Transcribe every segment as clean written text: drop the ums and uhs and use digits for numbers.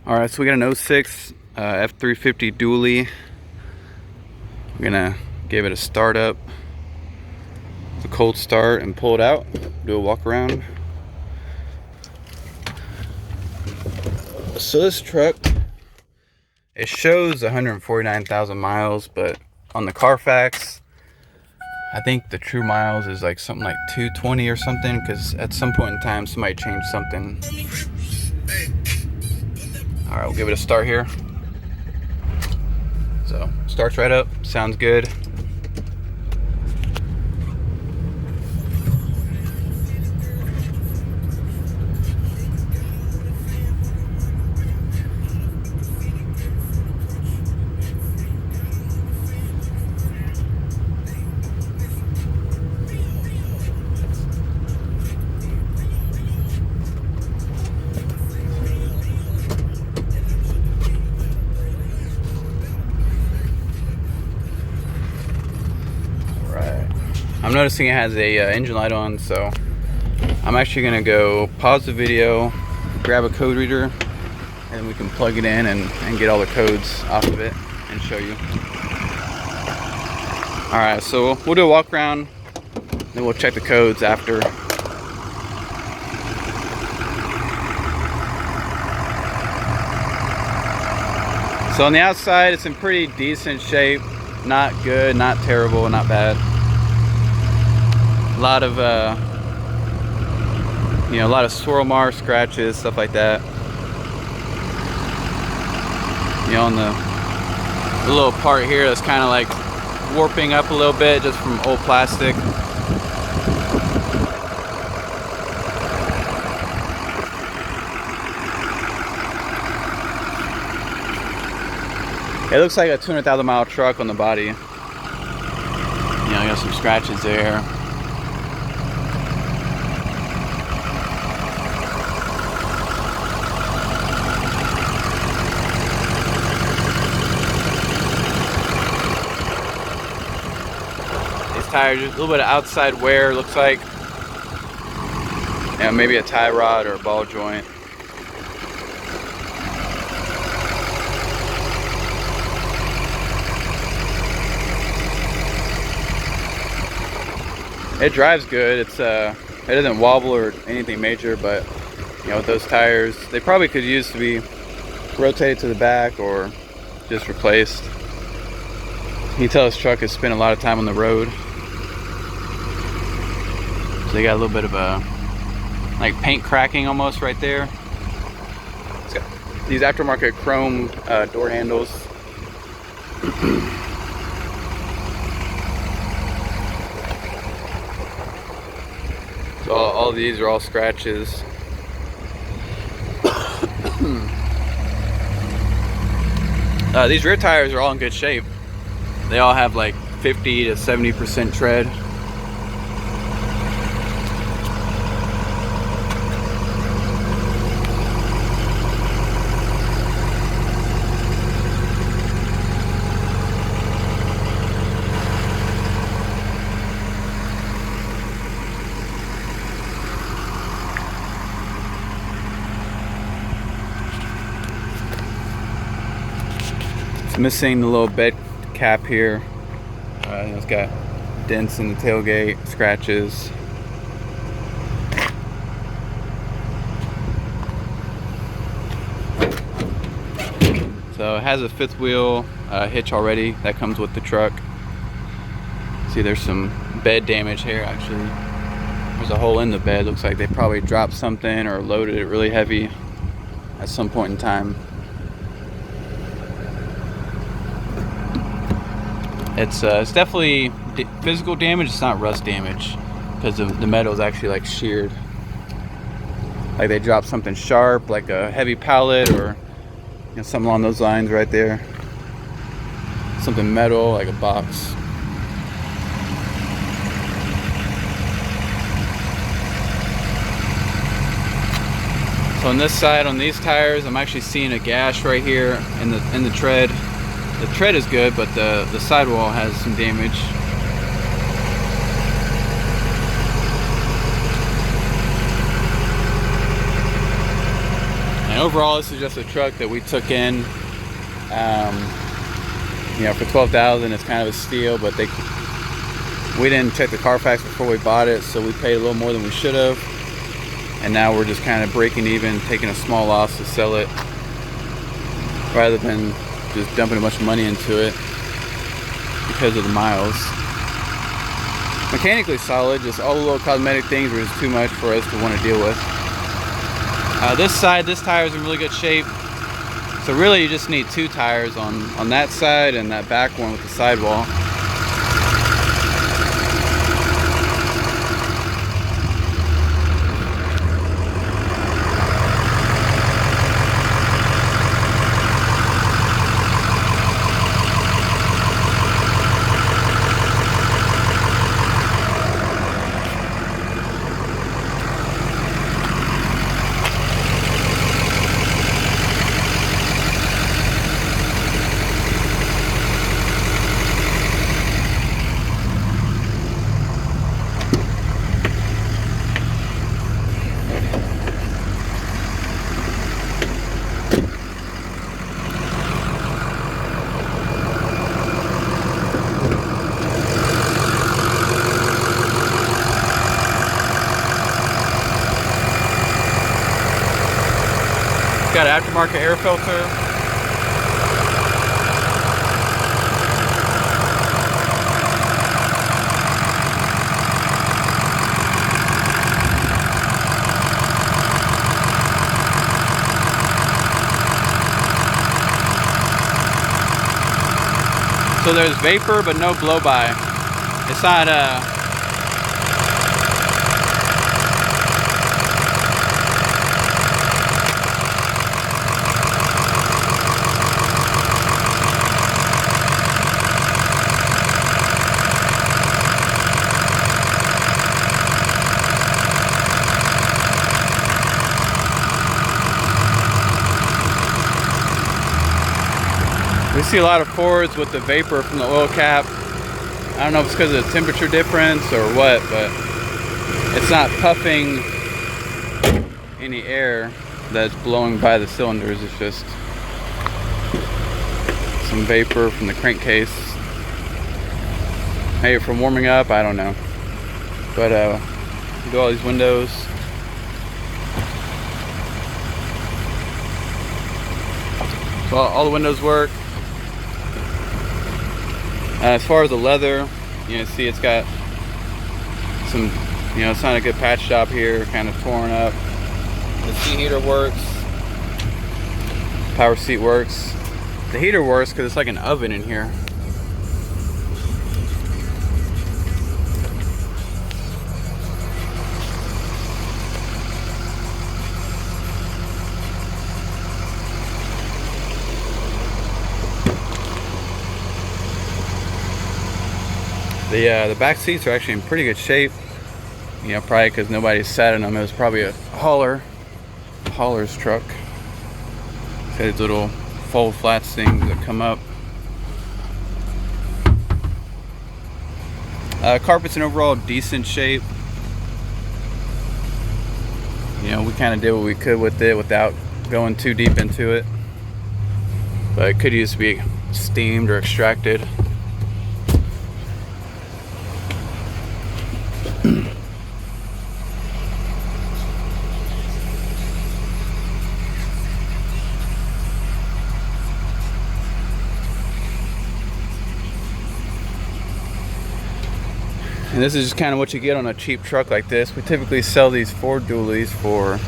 Alright, so we got an 06 F350 dually. We're gonna give it a start up. It's a cold start and pull it out. Do a walk around. So this truck, it shows 149,000 miles, but on the Carfax, I think the true miles is like something like 220 or something, because at some point in time somebody changed something. Alright, we'll give it a start here. So, starts right up, sounds good. I'm noticing it has a engine light on, so I'm actually gonna go pause the video, grab a code reader, and we can plug it in and get all the codes off of it and show you. Alright, so we'll do a walk around, then we'll check the codes after. So on the outside, it's in pretty decent shape. Not good, not terrible, not bad. A lot of a lot of swirl marks, scratches, stuff like that. On the little part here that's kind of like warping up a little bit just from old plastic. It looks like a 200,000 mile truck on the body. You got some scratches there. Tires, just a little bit of outside wear, looks like. Maybe a tie rod or a ball joint. It drives good. It doesn't wobble or anything major, but with those tires, they probably could use to be rotated to the back or just replaced. You can tell this truck has spent a lot of time on the road. They got a little bit of a like paint cracking almost right there. It's got these aftermarket chrome door handles. So all these are all scratches. These rear tires are all in good shape. They all have like 50 to 70% tread. It's missing the little bed cap here. It's got dents in the tailgate, scratches. So it has a fifth wheel hitch already that comes with the truck. See, there's some bed damage here actually. There's a hole in the bed. Looks like they probably dropped something or loaded it really heavy at some point in time. It's definitely physical damage. It's not rust damage because the metal is actually like sheared. Like they dropped something sharp, like a heavy pallet or something along those lines right there. Something metal, like a box. So on this side, on these tires, I'm actually seeing a gash right here in the tread. The tread is good, but the sidewall has some damage. And overall, this is just a truck that we took in. You know, for $12,000, it's kind of a steal, but we didn't check the Carfax before we bought it, so we paid a little more than we should have. And now we're just kind of breaking even, taking a small loss to sell it, rather than just dumping a bunch of money into it because of the miles. Mechanically solid, just all the little cosmetic things were just too much for us to want to deal with. This side, this tire is in really good shape. So really you just need 2 tires on that side and that back one with the sidewall. Got an aftermarket air filter. So there's vapor but no blow by. It's not we see a lot of Fords with the vapor from the oil cap. I don't know if it's because of the temperature difference or what, but it's not puffing any air that's blowing by the cylinders. It's just some vapor from the crankcase. Maybe from warming up, I don't know. But do all these windows. So all the windows work. As far as the leather, you know, see it's got some, you know, it's not a good patch job here, kind of torn up. The seat heater works. Power seat works. The heater works because it's like an oven in here. The back seats are actually in pretty good shape. You know, probably because nobody sat in them. It was probably a hauler's truck. It's got these little fold flats things that come up. Carpet's in overall decent shape. You know, we kind of did what we could with it without going too deep into it. But it could use to be steamed or extracted. And this is just kind of what you get on a cheap truck like this. We typically sell these Ford dualies for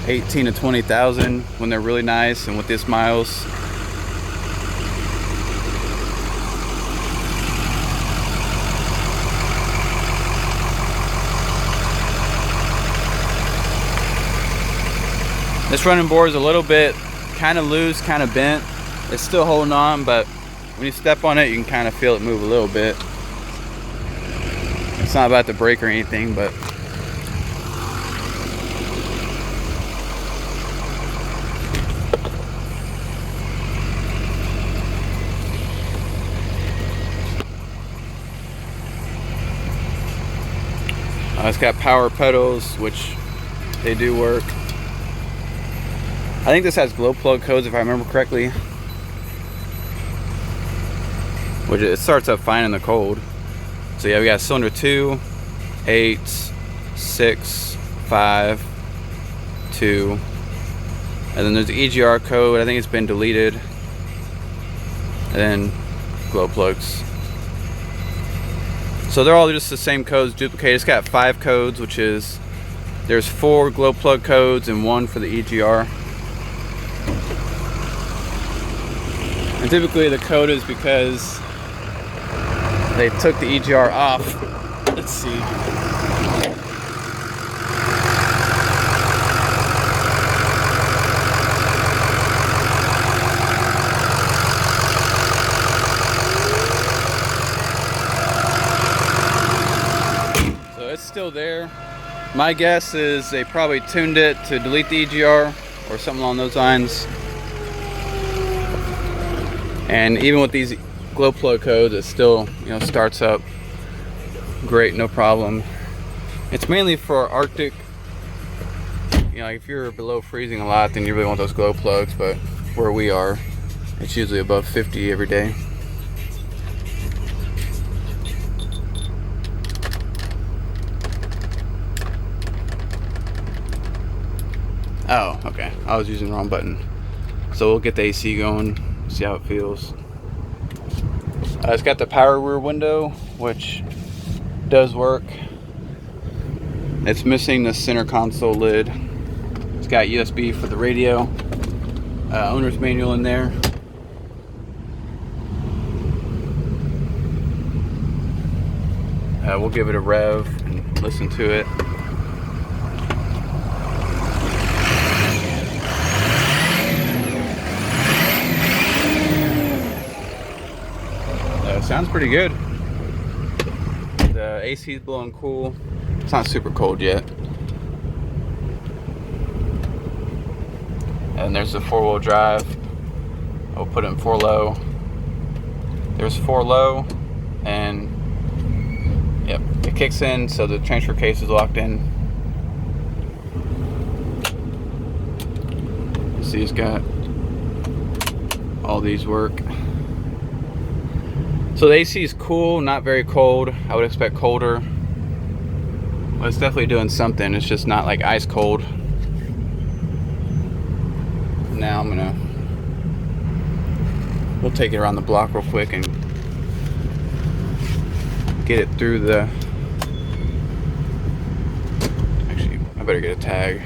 18 to 20,000 when they're really nice and with this miles. This running board is a little bit kind of loose, kind of bent. It's still holding on, but when you step on it, you can kind of feel it move a little bit. It's not about to break or anything, but it's got power pedals, which they do work. think this has glow plug codes if I remember correctly. Which it starts up fine in the cold. So yeah, we got cylinder 2, 8, 6, 5, 2. And then there's the EGR code. I think it's been deleted. And then glow plugs. So they're all just the same codes duplicated. It's got 5 codes, which is there's 4 glow plug codes and 1 for the EGR. And typically the code is because they took the EGR off. Let's see. So it's still there. My guess is they probably tuned it to delete the EGR or something along those lines. And even with these glow plug codes, it still, you know, starts up great, no problem. It's mainly for Arctic. You know, if you're below freezing a lot, then you really want those glow plugs, but where we are, it's usually above 50 every day. Oh, okay. I was using the wrong button. So we'll get the AC going, see how it feels. It's got the power rear window, which does work. It's missing the center console lid. It's got USB for the radio. Owner's manual in there. We'll give it a rev and listen to it. Sounds pretty good. The AC is blowing cool. It's not super cold yet. And there's the 4-wheel drive. I'll put it in 4 low. There's 4 low, and yep, it kicks in, so the transfer case is locked in. See, it's got all these work. So the AC is cool, not very cold. I would expect colder. But it's definitely doing something. It's just not like ice cold. Now we'll take it around the block real quick and get it through the, actually, I better get a tag.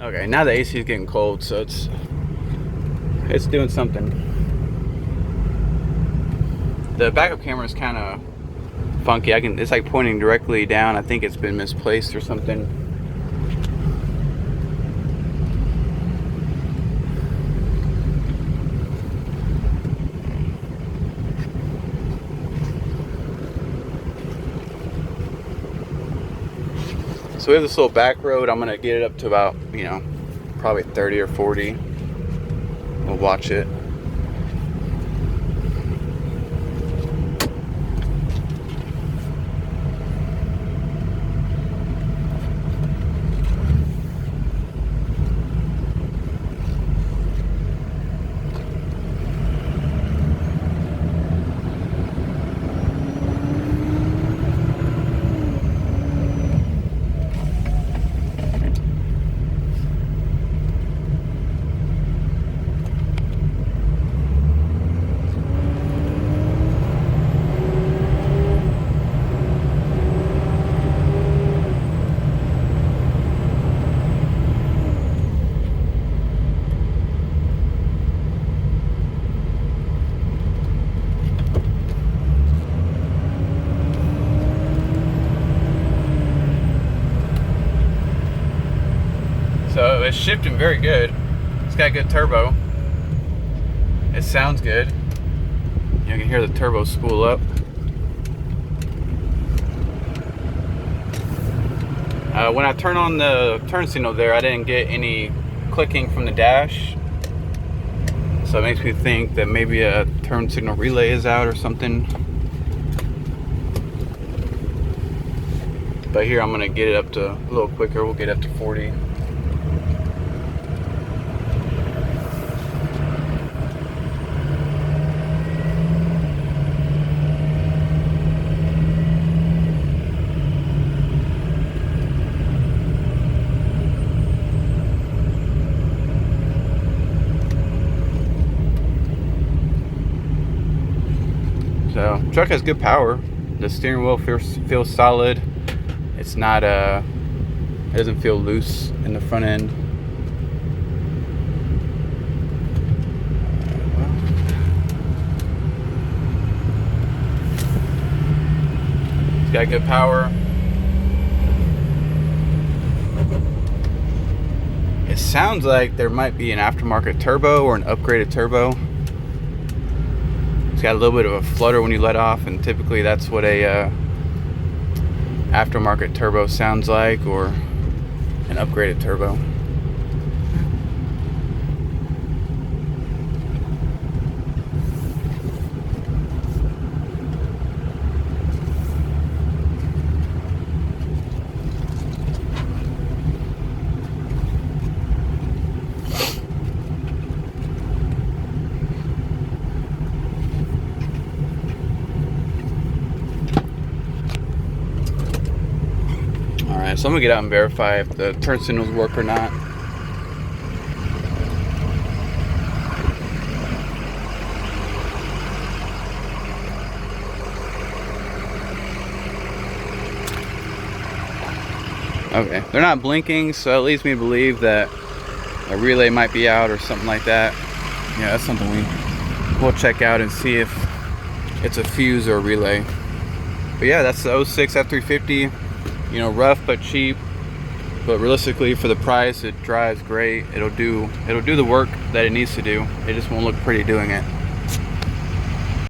Okay, now the AC is getting cold, so it's doing something. The backup camera is kind of funky. It's like pointing directly down. I think it's been misplaced or something. So we have this little back road. I'm gonna get it up to about, you know, probably 30 or 40. We'll watch it. So it's shifting very good. It's got good turbo. It sounds good. You can hear the turbo spool up. When I turn on the turn signal there, I didn't get any clicking from the dash. So it makes me think that maybe a turn signal relay is out or something. But here I'm gonna get it up to a little quicker. We'll get up to 40. So truck has good power. The steering wheel feels solid. It's not it doesn't feel loose in the front end. It's got good power. It sounds like there might be an aftermarket turbo or an upgraded turbo. It's got a little bit of a flutter when you let off, and typically that's what a aftermarket turbo sounds like, or an upgraded turbo. So I'm gonna get out and verify if the turn signals work or not. Okay, they're not blinking, so it leads me to believe that a relay might be out or something like that. Yeah, that's something we'll check out and see if it's a fuse or a relay. But yeah, that's the 06 F350. You know, rough but cheap, but realistically for the price, it drives great. It'll do the work that it needs to do. It just won't look pretty doing it.